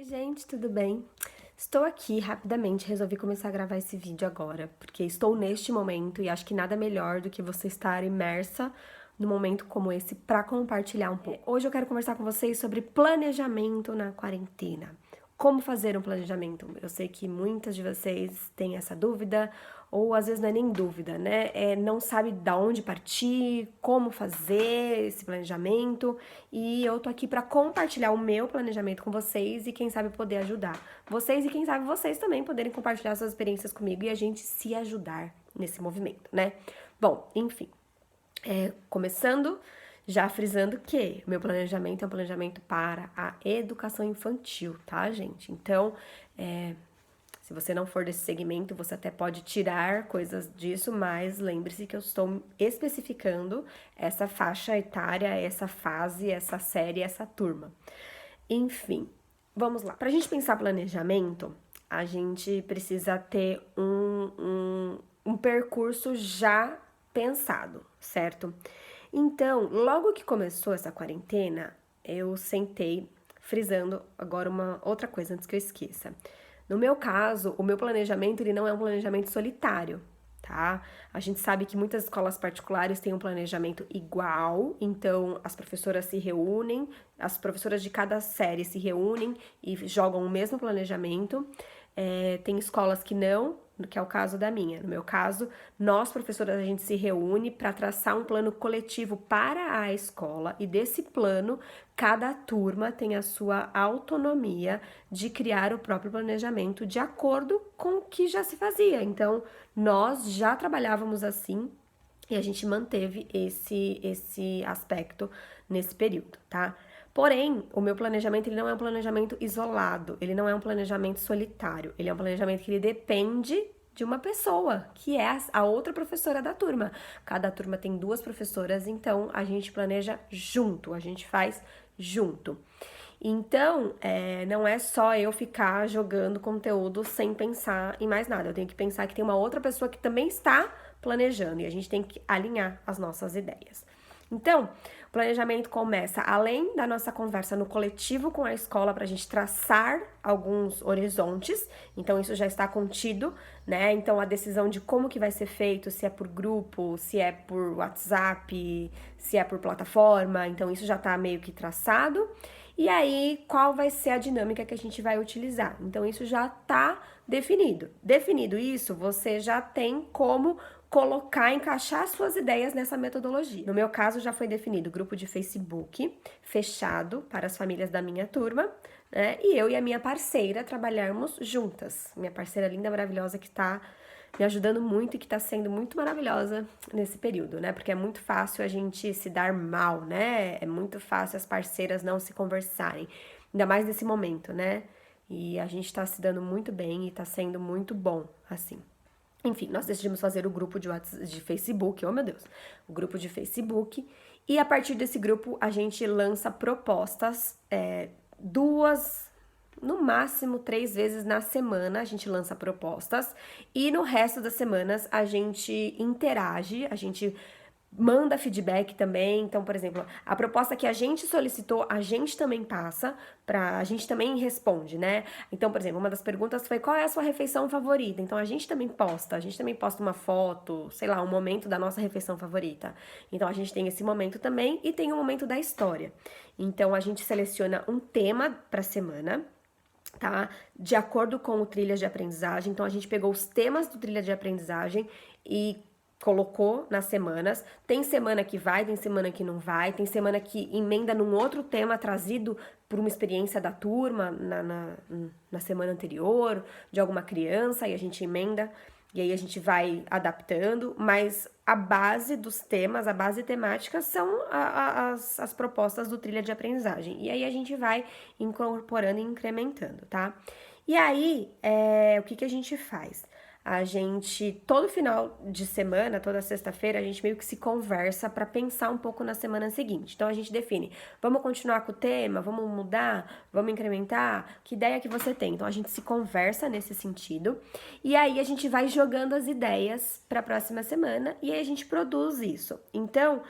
Oi, gente, tudo bem? Estou aqui rapidamente, resolvi começar a gravar esse vídeo agora, porque estou neste momento e acho que nada melhor do que você estar imersa num momento como esse para compartilhar um pouco. Hoje eu quero conversar com vocês sobre planejamento na quarentena. Como fazer um planejamento? Eu sei que muitas de vocês têm essa dúvida, ou às vezes não é nem dúvida, né? Não sabe de onde partir, como fazer esse planejamento, e eu tô aqui para compartilhar o meu planejamento com vocês e quem sabe poder ajudar vocês e quem sabe vocês também poderem compartilhar suas experiências comigo e a gente se ajudar nesse movimento, né? Bom, enfim, começando. Já frisando que o meu planejamento é um planejamento para a educação infantil, tá, gente? Então, se você não for desse segmento, você até pode tirar coisas disso, mas lembre-se que eu estou especificando essa faixa etária, essa fase, essa série, essa turma. Enfim, vamos lá. Para a gente pensar planejamento, a gente precisa ter um percurso já pensado, certo? Então, logo que começou essa quarentena, eu sentei frisando agora uma outra coisa antes que eu esqueça. No meu caso, o meu planejamento ele não é um planejamento solitário, tá? A gente sabe que muitas escolas particulares têm um planejamento igual, então as professoras se reúnem, as professoras de cada série se reúnem e jogam o mesmo planejamento. Tem escolas que não, que é o caso da minha. No meu caso, nós, professoras, a gente se reúne para traçar um plano coletivo para a escola e desse plano, cada turma tem a sua autonomia de criar o próprio planejamento de acordo com o que já se fazia. Então, nós já trabalhávamos assim e a gente manteve esse aspecto nesse período, tá? Porém, o meu planejamento ele não é um planejamento isolado, ele não é um planejamento solitário, ele é um planejamento que ele depende de uma pessoa, que é a outra professora da turma. Cada turma tem 2 professoras, então a gente planeja junto, a gente faz junto. Então, não é só eu ficar jogando conteúdo sem pensar em mais nada. Eu tenho que pensar que tem uma outra pessoa que também está planejando e a gente tem que alinhar as nossas ideias. Então, o planejamento começa, além da nossa conversa no coletivo com a escola, para a gente traçar alguns horizontes, então isso já está contido, né? Então, a decisão de como que vai ser feito, se é por grupo, se é por WhatsApp, se é por plataforma, então isso já está meio que traçado. E aí, qual vai ser a dinâmica que a gente vai utilizar? Então, isso já está definido. Definido isso, você já tem como colocar, encaixar suas ideias nessa metodologia. No meu caso, já foi definido grupo de Facebook fechado para as famílias da minha turma, né? E eu e a minha parceira trabalharmos juntas. Minha parceira linda, maravilhosa, que está me ajudando muito e que tá sendo muito maravilhosa nesse período, né? Porque é muito fácil a gente se dar mal, né? É muito fácil as parceiras não se conversarem, ainda mais nesse momento, né? E a gente tá se dando muito bem e tá sendo muito bom, assim. Enfim, nós decidimos fazer o grupo de Facebook, oh meu Deus, o grupo de Facebook, e a partir desse grupo a gente lança propostas, 2, no máximo 3 vezes na semana a gente lança propostas, e no resto das semanas a gente interage, a gente manda feedback também. Então, por exemplo, a proposta que a gente solicitou, a gente também passa, a gente também responde, né? Então, por exemplo, uma das perguntas foi: qual é a sua refeição favorita? Então, a gente também posta uma foto, sei lá, um momento da nossa refeição favorita. Então, a gente tem esse momento também e tem o momento da história. Então, a gente seleciona um tema para semana, tá? De acordo com o trilha de aprendizagem. Então, a gente pegou os temas do trilha de aprendizagem e colocou nas semanas. Tem semana que vai, tem semana que não vai, tem semana que emenda num outro tema trazido por uma experiência da turma na semana anterior, de alguma criança, e a gente emenda, e aí a gente vai adaptando, mas a base dos temas, a base temática são as propostas do trilha de aprendizagem, e aí a gente vai incorporando e incrementando, tá? E aí, o que a gente faz? A gente, todo final de semana, toda sexta-feira, a gente meio que se conversa para pensar um pouco na semana seguinte. Então, a gente define: vamos continuar com o tema? Vamos mudar? Vamos incrementar? Que ideia que você tem? Então, a gente se conversa nesse sentido. E aí, a gente vai jogando as ideias para a próxima semana e aí a gente produz isso. Então,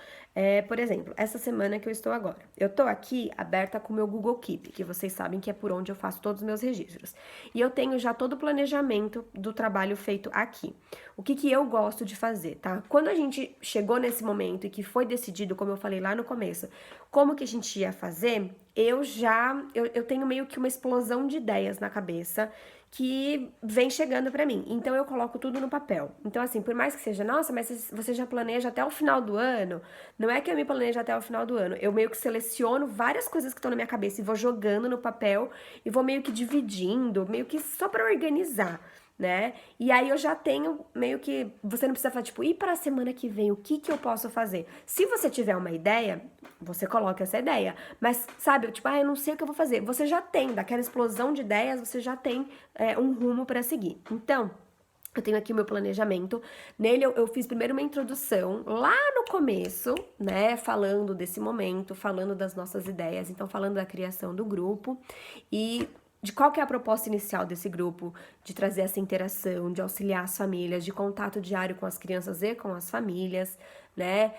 Por exemplo, essa semana que eu estou agora, eu tô aqui aberta com o meu Google Keep, que vocês sabem que é por onde eu faço todos os meus registros. E eu tenho já todo o planejamento do trabalho feito aqui. O que eu gosto de fazer, tá? Quando a gente chegou nesse momento e que foi decidido, como eu falei lá no começo, como que a gente ia fazer, eu tenho meio que uma explosão de ideias na cabeça que vem chegando pra mim. Então eu coloco tudo no papel. Então assim, por mais que seja, nossa, mas você já planeja até o final do ano? Não é que eu me planejo até o final do ano. Eu meio que seleciono várias coisas que estão na minha cabeça e vou jogando no papel e vou meio que dividindo, meio que só pra organizar, né? E aí eu já tenho meio que, você não precisa falar, tipo, e para a semana que vem, o que eu posso fazer? Se você tiver uma ideia, você coloca essa ideia. Mas, sabe, tipo, eu não sei o que eu vou fazer. Você já tem, daquela explosão de ideias, você já tem um rumo para seguir. Então, eu tenho aqui o meu planejamento. Nele eu fiz primeiro uma introdução lá no começo, né? Falando desse momento, falando das nossas ideias, então falando da criação do grupo e de qual que é a proposta inicial desse grupo, de trazer essa interação, de auxiliar as famílias, de contato diário com as crianças e com as famílias, né?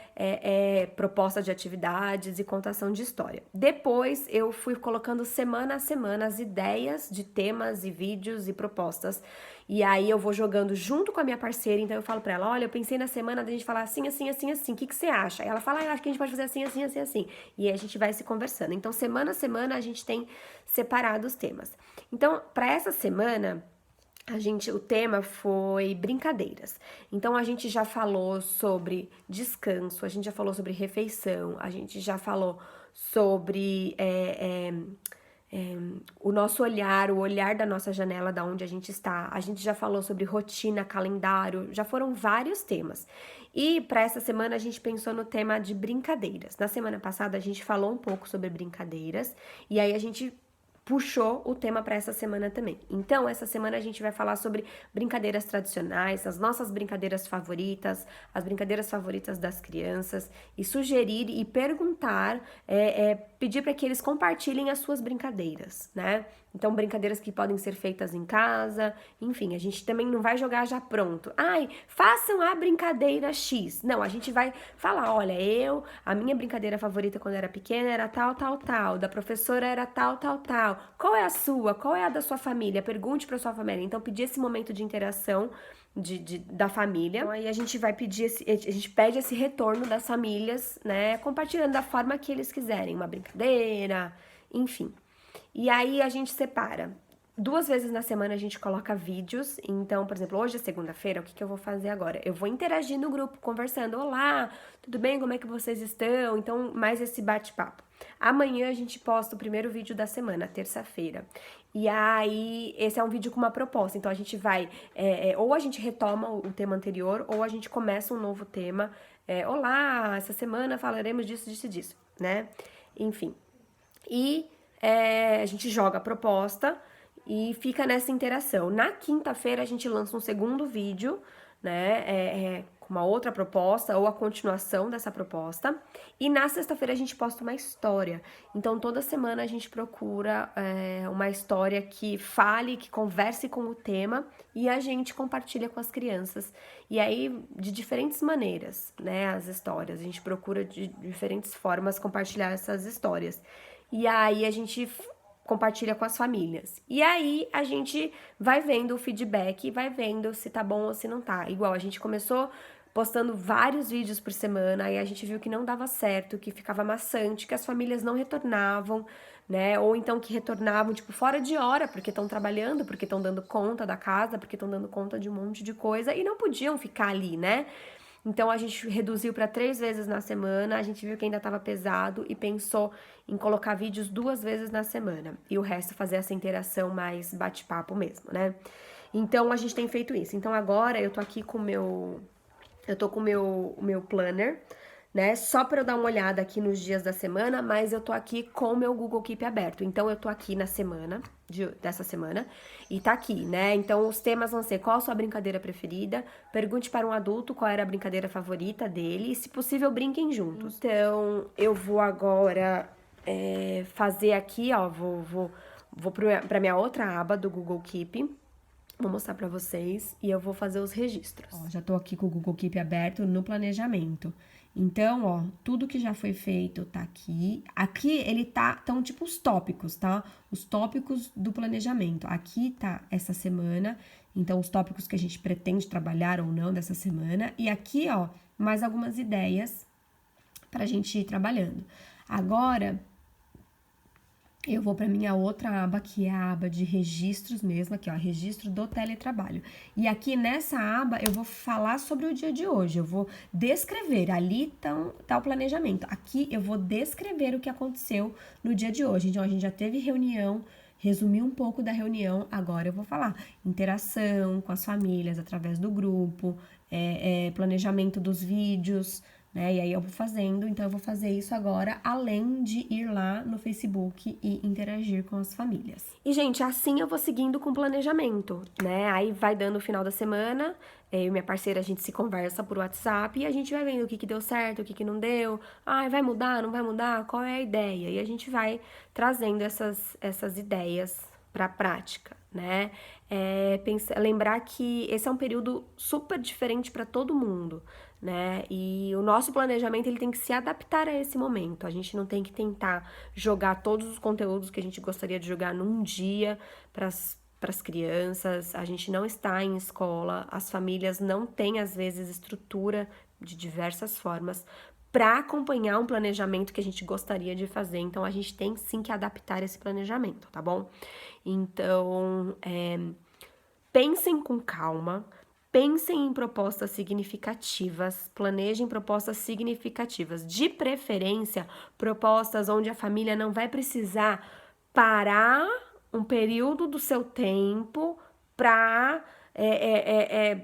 Proposta de atividades e contação de história. Depois eu fui colocando semana a semana as ideias de temas e vídeos e propostas. E aí eu vou jogando junto com a minha parceira, então eu falo pra ela, olha, eu pensei na semana da gente falar assim, assim, assim, assim, o que você acha? Aí ela fala, eu acho que a gente pode fazer assim, assim, assim, assim. E aí a gente vai se conversando. Então, semana a semana a gente tem separado os temas. Então, pra essa semana, o tema foi brincadeiras. Então a gente já falou sobre descanso, a gente já falou sobre refeição, a gente já falou sobre o nosso olhar, o olhar da nossa janela, da onde a gente está. A gente já falou sobre rotina, calendário, já foram vários temas. E para essa semana a gente pensou no tema de brincadeiras. Na semana passada a gente falou um pouco sobre brincadeiras e aí a gente puxou o tema para essa semana também. Então, essa semana a gente vai falar sobre brincadeiras tradicionais, as nossas brincadeiras favoritas, as brincadeiras favoritas das crianças, e sugerir e perguntar, pedir para que eles compartilhem as suas brincadeiras, né? Então, brincadeiras que podem ser feitas em casa, enfim, a gente também não vai jogar já pronto. Ai, façam a brincadeira X. Não, a gente vai falar, olha, a minha brincadeira favorita quando era pequena era tal, tal, tal, da professora era tal, tal, tal. Qual é a sua? Qual é a da sua família? Pergunte para sua família. Então, pedir esse momento de interação da família. Então, aí a gente vai pedir a gente pede esse retorno das famílias, né? Compartilhando da forma que eles quiserem, uma brincadeira, enfim. E aí a gente separa. 2 vezes na semana a gente coloca vídeos. Então, por exemplo, hoje é segunda-feira, o que eu vou fazer agora? Eu vou interagir no grupo, conversando. Olá, tudo bem? Como é que vocês estão? Então, mais esse bate-papo. Amanhã a gente posta o primeiro vídeo da semana, terça-feira. E aí, esse é um vídeo com uma proposta. Então, a gente vai... ou a gente retoma o tema anterior, ou a gente começa um novo tema. Olá, essa semana falaremos disso, disso e disso, né? Enfim. E... a gente joga a proposta e fica nessa interação. Na quinta-feira a gente lança um segundo vídeo, né, com uma outra proposta ou a continuação dessa proposta. E na sexta-feira a gente posta uma história. Então toda semana a gente procura uma história que fale, que converse com o tema e a gente compartilha com as crianças. E aí de diferentes maneiras, né, as histórias. A gente procura de diferentes formas compartilhar essas histórias. E aí a gente compartilha com as famílias. E aí a gente vai vendo o feedback, vai vendo se tá bom ou se não tá. Igual a gente começou postando vários vídeos por semana, aí a gente viu que não dava certo, que ficava maçante, que as famílias não retornavam, né? Ou então que retornavam, tipo, fora de hora, porque estão trabalhando, porque estão dando conta da casa, porque estão dando conta de um monte de coisa e não podiam ficar ali, né? Então a gente reduziu para 3 vezes na semana, a gente viu que ainda estava pesado e pensou em colocar vídeos 2 vezes na semana. E o resto fazer essa interação mais bate-papo mesmo, né? Então a gente tem feito isso. Então agora eu tô aqui com o meu planner, né? Só para eu dar uma olhada aqui nos dias da semana, mas eu tô aqui com o meu Google Keep aberto. Então eu tô aqui na semana, dessa semana, e tá aqui, né? Então os temas vão ser: qual a sua brincadeira preferida? Pergunte para um adulto qual era a brincadeira favorita dele, e se possível, brinquem juntos. Então eu vou agora fazer aqui, ó, vou pra minha outra aba do Google Keep. Vou mostrar pra vocês e eu vou fazer os registros. Ó, já tô aqui com o Google Keep aberto no planejamento. Então, ó, tudo que já foi feito tá aqui. Aqui ele tão tipo os tópicos, tá? Os tópicos do planejamento. Aqui tá essa semana, então os tópicos que a gente pretende trabalhar ou não dessa semana. E aqui, ó, mais algumas ideias pra gente ir trabalhando. Agora, eu vou para minha outra aba, que é a aba de registros mesmo, aqui ó, registro do teletrabalho. E aqui nessa aba eu vou falar sobre o dia de hoje, eu vou descrever, ali tá o planejamento. Aqui eu vou descrever o que aconteceu no dia de hoje. Então a gente já teve reunião, resumi um pouco da reunião, agora eu vou falar interação com as famílias através do grupo, planejamento dos vídeos, né? E aí eu vou fazendo, então eu vou fazer isso agora, além de ir lá no Facebook e interagir com as famílias. E, gente, assim eu vou seguindo com o planejamento, né? Aí vai dando o final da semana, eu e minha parceira, a gente se conversa por WhatsApp e a gente vai vendo o que deu certo, o que não deu. Ah, vai mudar, não vai mudar? Qual é a ideia? E a gente vai trazendo essas ideias para a prática, né? Lembrar que esse é um período super diferente para todo mundo, né? E o nosso planejamento ele tem que se adaptar a esse momento. A gente não tem que tentar jogar todos os conteúdos que a gente gostaria de jogar num dia para as crianças. A gente não está em escola, as famílias não têm às vezes estrutura de diversas formas para acompanhar um planejamento que a gente gostaria de fazer. Então a gente tem sim que adaptar esse planejamento, tá bom? Então, pensem com calma, pensem em propostas significativas, planejem propostas significativas, de preferência, propostas onde a família não vai precisar parar um período do seu tempo para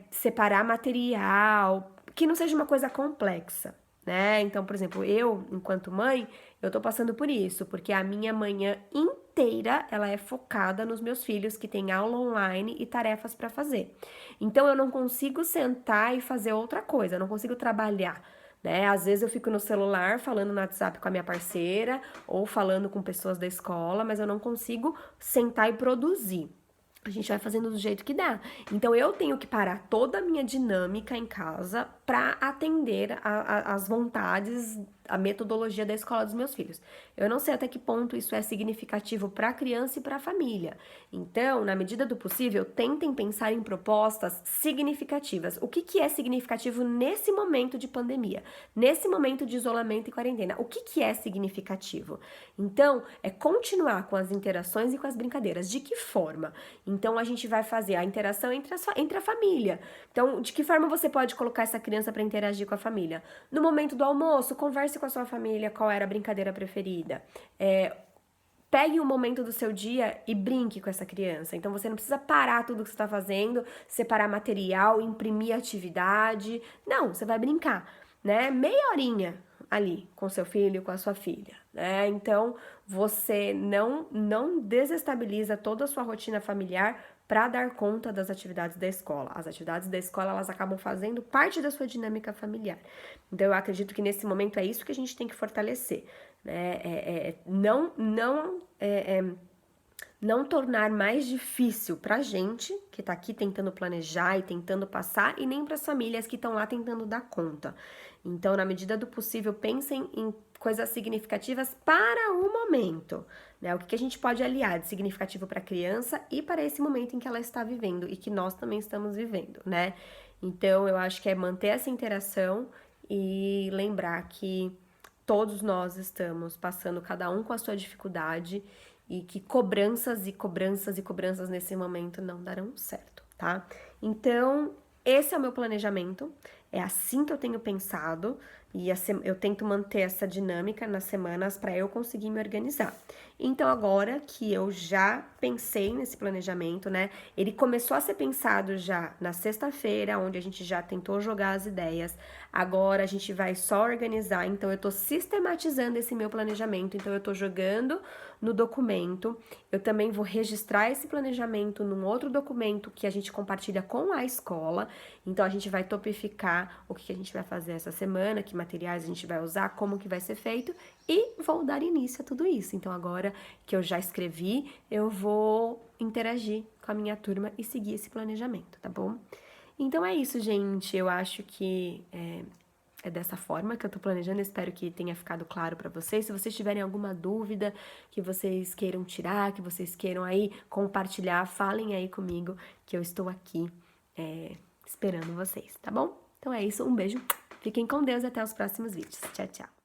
separar material, que não seja uma coisa complexa, né? Então, por exemplo, eu, enquanto mãe, eu tô passando por isso, porque a minha manhã inteira, ela é focada nos meus filhos que têm aula online e tarefas para fazer. Então, eu não consigo sentar e fazer outra coisa, eu não consigo trabalhar, né? Às vezes eu fico no celular falando no WhatsApp com a minha parceira ou falando com pessoas da escola, mas eu não consigo sentar e produzir. A gente vai fazendo do jeito que dá. Então, eu tenho que parar toda a minha dinâmica em casa para atender as vontades, a metodologia da escola dos meus filhos. Eu não sei até que ponto isso é significativo para a criança e para a família. Então, na medida do possível, tentem pensar em propostas significativas. O que é significativo nesse momento de pandemia? Nesse momento de isolamento e quarentena? O que é significativo? Então, é continuar com as interações e com as brincadeiras. De que forma? Então, a gente vai fazer a interação entre a família. Então, de que forma você pode colocar essa criança para interagir com a família? No momento do almoço, converse com a sua família qual era a brincadeira preferida. Pegue um momento do seu dia e brinque com essa criança. Então, você não precisa parar tudo que você está fazendo, separar material, imprimir atividade. Não, você vai brincar, né? Meia horinha ali com seu filho, com a sua filha, né? Então, você não desestabiliza toda a sua rotina familiar para dar conta das atividades da escola. As atividades da escola, elas acabam fazendo parte da sua dinâmica familiar. Então, eu acredito que nesse momento é isso que a gente tem que fortalecer, né? Não tornar mais difícil pra gente, que tá aqui tentando planejar e tentando passar, e nem para as famílias que estão lá tentando dar conta. Então, na medida do possível, pensem em coisas significativas para o momento, né? O que a gente pode aliar de significativo para a criança e para esse momento em que ela está vivendo e que nós também estamos vivendo, né? Então, eu acho que é manter essa interação e lembrar que todos nós estamos passando, cada um com a sua dificuldade, e que cobranças e cobranças e cobranças nesse momento não darão certo, tá? Então, esse é o meu planejamento, é assim que eu tenho pensado, e eu tento manter essa dinâmica nas semanas para eu conseguir me organizar. Então, agora que eu já pensei nesse planejamento, né? Ele começou a ser pensado já na sexta-feira, onde a gente já tentou jogar as ideias. Agora a gente vai só organizar, então eu tô sistematizando esse meu planejamento, então eu tô jogando no documento. Eu também vou registrar esse planejamento num outro documento que a gente compartilha com a escola. Então a gente vai topificar o que a gente vai fazer essa semana, que materiais a gente vai usar, como que vai ser feito e vou dar início a tudo isso. Então agora que eu já escrevi, eu vou interagir com a minha turma e seguir esse planejamento, tá bom? Então é isso, gente. Eu acho que é dessa forma que eu tô planejando, espero que tenha ficado claro pra vocês. Se vocês tiverem alguma dúvida que vocês queiram tirar, que vocês queiram aí compartilhar, falem aí comigo que eu estou aqui esperando vocês, tá bom? Então é isso, um beijo, fiquem com Deus e até os próximos vídeos. Tchau, tchau!